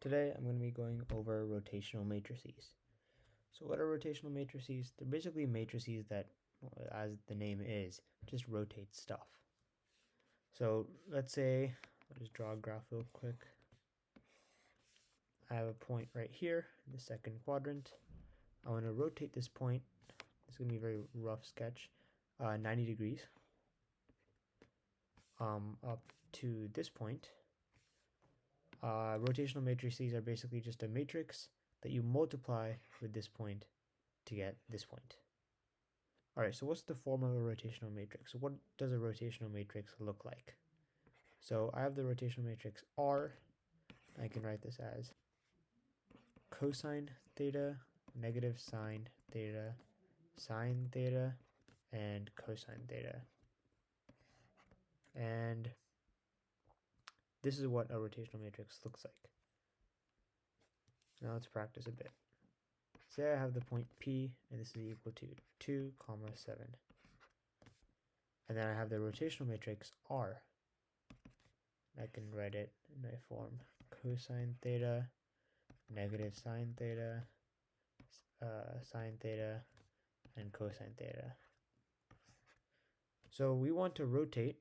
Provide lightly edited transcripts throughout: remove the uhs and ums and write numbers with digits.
Today I'm going to be going over rotational matrices. So what are rotational matrices? They're basically matrices that, as the name is, just rotate stuff. So let's say, I'll just draw a graph real quick. I have a point right here in the second quadrant. I want to rotate this point. It's going to be a very rough sketch, 90 degrees up to this point. Rotational matrices are basically just a matrix that you multiply with this point to get this point. Alright, so what's the form of a rotational matrix? What does a rotational matrix look like? So I have the rotational matrix R. I can write this as cosine theta, negative sine theta, and cosine theta. And this is what a rotational matrix looks like. Now let's practice a bit. Say I have the point P, and this is equal to 2, 7. And then I have the rotational matrix R. I can write it in a form cosine theta, negative sine theta, and cosine theta. So we want to rotate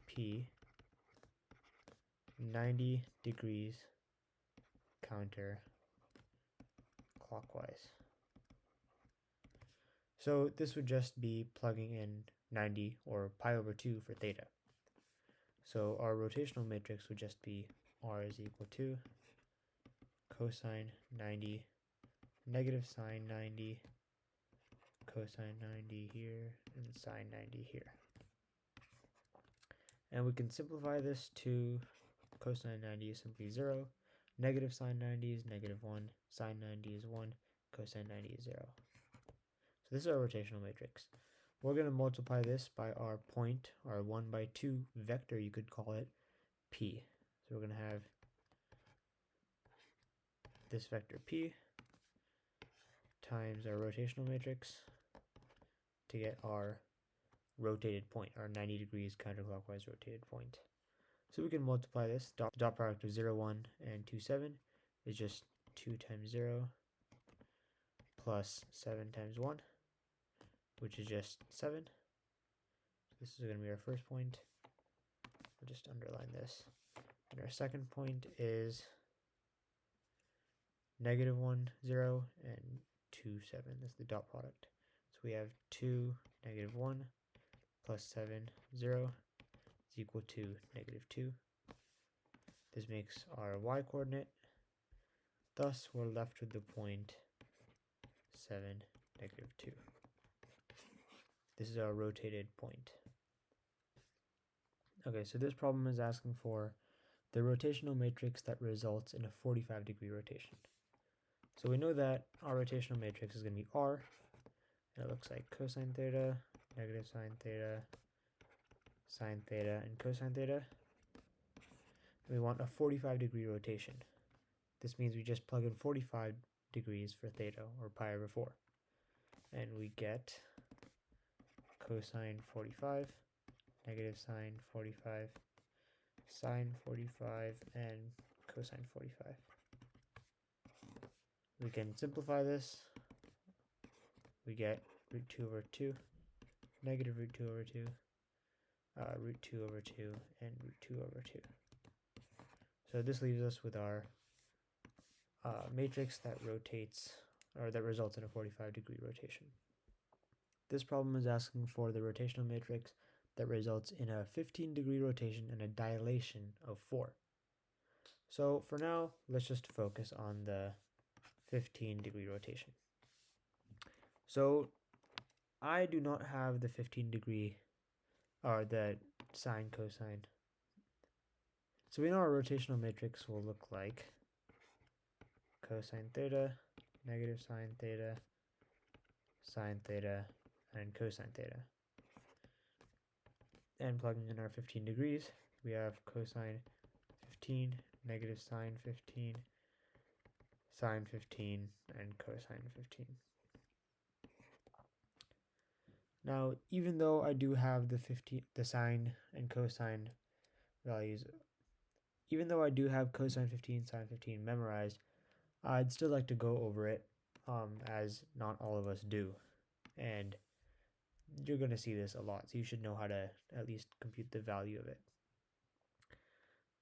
P 90 degrees counterclockwise. So this would just be plugging in 90 or pi over 2 for theta. So our rotational matrix would just be R is equal to cosine 90, negative sine 90, cosine 90 here, and sine 90 here. And we can simplify this to cosine 90 is simply 0, negative sine 90 is negative 1, sine 90 is 1, cosine 90 is 0. So this is our rotational matrix. We're going to multiply this by our point, our 1 by 2 vector, you could call it, P. So we're going to have this vector P times our rotational matrix to get our rotated point, our 90 degrees counterclockwise rotated point. So we can multiply this. Dot product of 0, 1, and 2, 7 is just 2 times 0 plus 7 times 1, which is just 7. So this is going to be our first point. I'll just underline this. And our second point is negative 1, 0, and 2, 7. That's the dot product. So we have 2, negative 1, plus 7, 0 is equal to negative 2. This makes our y-coordinate. Thus, we're left with the point 7, negative 2. This is our rotated point. Okay, so this problem is asking for the rotational matrix that results in a 45-degree rotation. So we know that our rotational matrix is going to be R, and it looks like cosine theta, negative sine theta, and cosine theta. And we want a 45-degree rotation. This means we just plug in 45 degrees for theta, or pi over 4. And we get cosine 45, negative sine 45, sine 45, and cosine 45. We can simplify this. We get root 2 over 2, negative root 2 over 2, root 2 over 2, and root 2 over 2. So this leaves us with our matrix that rotates, or that results in a 45-degree rotation. This problem is asking for the rotational matrix that results in a 15-degree rotation and a dilation of 4. So for now, let's just focus on the 15-degree rotation. So I do not have the 15-degree, or the sine cosine. So we know our rotational matrix will look like cosine theta, negative sine theta, and cosine theta. And plugging in our 15 degrees, we have cosine 15, negative sine 15, sine 15, and cosine 15. Now, even though I do have the sine and cosine values, even though I do have cosine 15, sine 15 memorized, I'd still like to go over it, as not all of us do. And you're going to see this a lot, so you should know how to at least compute the value of it.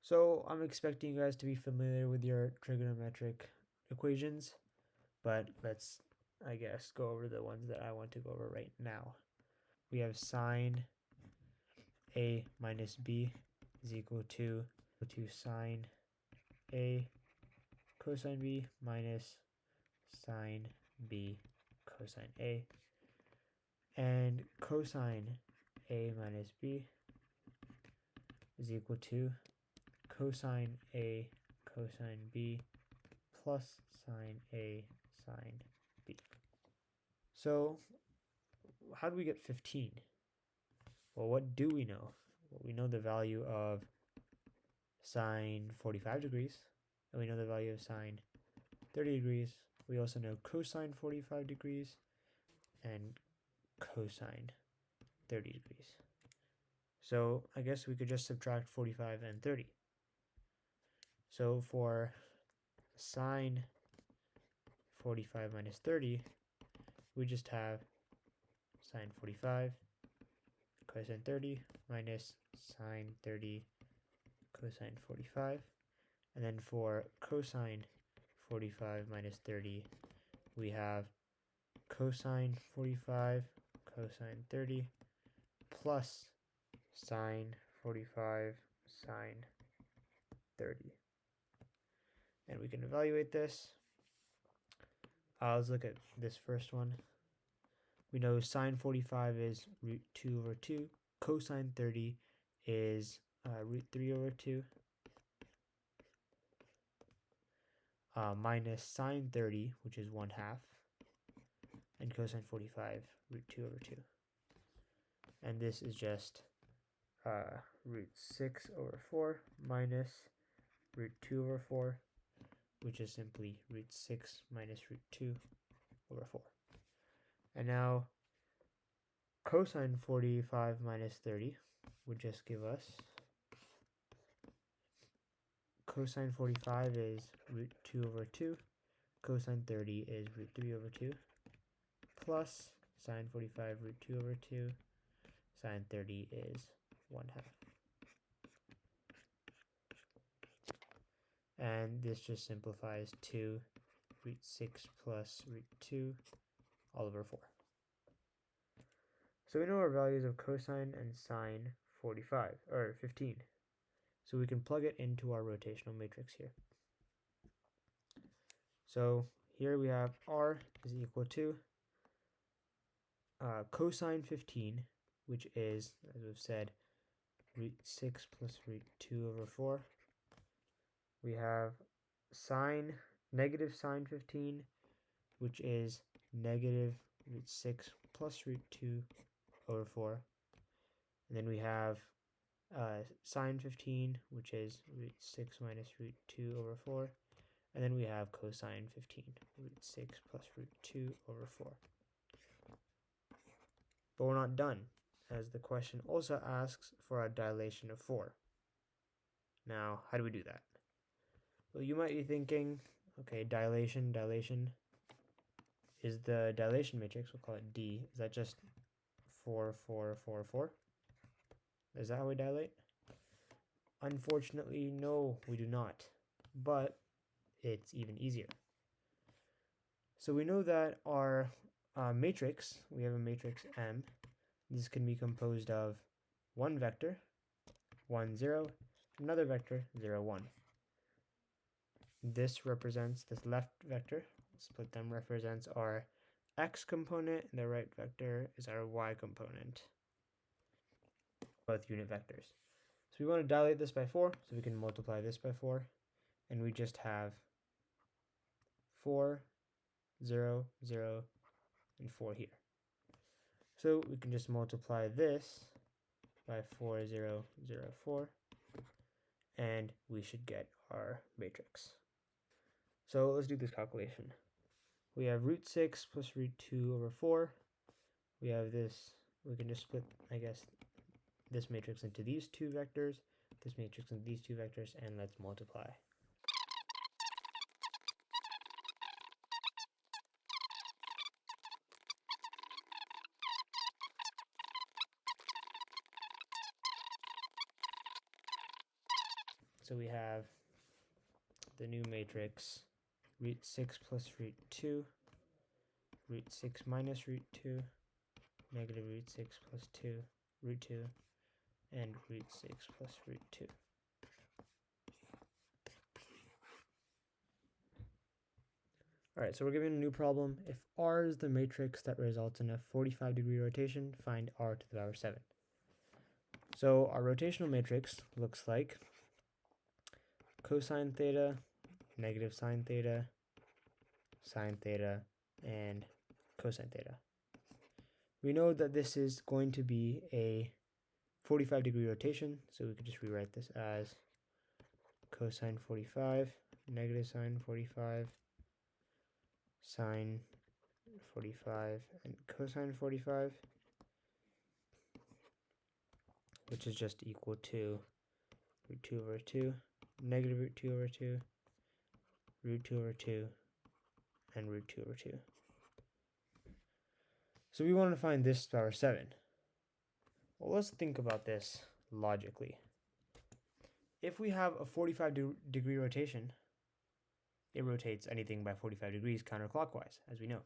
So I'm expecting you guys to be familiar with your trigonometric equations, but let's, I guess, go over the ones that I want to go over right now. We have sine A minus B is equal to sine A cosine B minus sine B cosine A. And cosine A minus B is equal to cosine A cosine B plus sine A sine B. So how do we get 15? Well, what do we know? Well, we know the value of sine 45 degrees, and we know the value of sine 30 degrees. We also know cosine 45 degrees and cosine 30 degrees. So I guess we could just subtract 45 and 30. So for sine 45 minus 30, we just have sine 45 cosine 30 minus sine 30 cosine 45. And then for cosine 45 minus 30, we have cosine 45 cosine 30 plus sine 45 sine 30. And we can evaluate this. Let's look at this first one. We know sine 45 is root 2 over 2. Cosine 30 is root 3 over 2. Minus sine 30, which is 1/2. And cosine 45, root 2 over 2. And this is just root 6 over 4 minus root 2 over 4, which is simply root 6 minus root 2 over 4. And now cosine 45 minus 30 would just give us cosine 45 is root 2 over 2, cosine 30 is root 3 over 2, plus sine 45 root 2 over 2, sine 30 is 1/2. And this just simplifies to root 6 plus root 2 all over 4. So we know our values of cosine and sine 45, or 15. So we can plug it into our rotational matrix here. So here we have R is equal to cosine 15, which is, as we've said, root 6 plus root 2 over 4. We have negative sine 15, which is negative root 6 plus root 2 over 4. And then we have sine 15, which is root 6 minus root 2 over 4. And then we have cosine 15, root 6 plus root 2 over 4. But we're not done, as the question also asks for a dilation of 4. Now, how do we do that? Well, you might be thinking, okay, dilation is the dilation matrix, we'll call it D. Is that just 4, 4, 4, 4? Is that how we dilate? Unfortunately, no, we do not. But it's even easier. So we know that our matrix, we have a matrix M. This can be composed of one vector, 1, 0, another vector, 0, 1. This represents this left vector, split them, represents our x component, and the right vector is our y component. Both unit vectors. So we want to dilate this by 4, so we can multiply this by 4, and we just have 4, 0, 0, and 4 here. So we can just multiply this by 4, 0, 0, 4, and we should get our matrix. So let's do this calculation. We have root 6 plus root 2 over 4. We have this, we can just split, I guess, this matrix into these two vectors, this matrix into these two vectors, and let's multiply. So we have the new matrix root 6 plus root 2, root 6 minus root 2, negative root 6 plus 2, root 2, and root 6 plus root 2. Alright, so we're given a new problem. If R is the matrix that results in a 45-degree rotation, find R to the power 7. So our rotational matrix looks like cosine theta, negative sine theta, and cosine theta. We know that this is going to be a 45-degree rotation, so we could just rewrite this as cosine 45, negative sine 45, sine 45, and cosine 45, which is just equal to root 2 over 2, negative root 2 over 2, root 2 over 2, and root 2 over 2. So we want to find this to the power 7. Well, let's think about this logically. If we have a 45-degree rotation, it rotates anything by 45 degrees counterclockwise, as we know.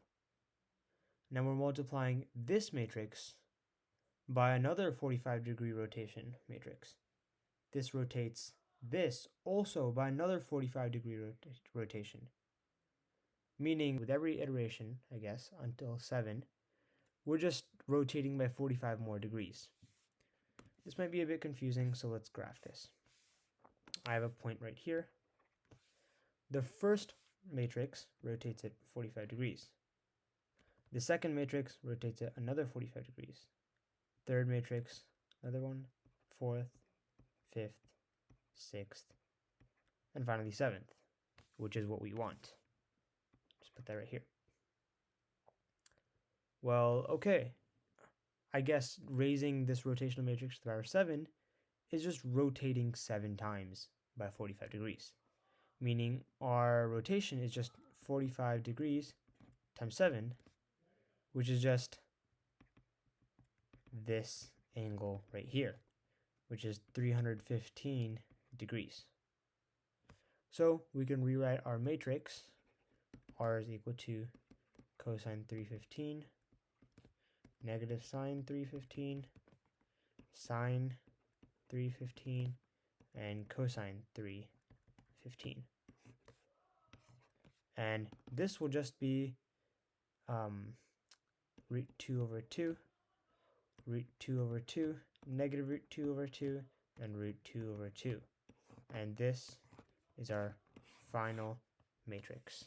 Now we're multiplying this matrix by another 45-degree rotation matrix. This rotates this also by another 45-degree rotation. Meaning with every iteration, I guess, until 7, we're just rotating by 45 more degrees. This might be a bit confusing, so let's graph this. I have a point right here. The first matrix rotates at 45 degrees. The second matrix rotates at another 45 degrees. Third matrix, another one, fourth, fifth, sixth, and finally seventh, which is what we want. Just put that right here. Well, okay. I guess raising this rotational matrix to the power 7 is just rotating 7 times by 45 degrees. Meaning our rotation is just 45 degrees times 7, which is just this angle right here, which is 315 degrees. So we can rewrite our matrix. R is equal to cosine 315, negative sine 315, sine 315, and cosine 315. And this will just be root 2 over 2, root 2 over 2, negative root 2 over 2, and root 2 over 2. And this is our final matrix.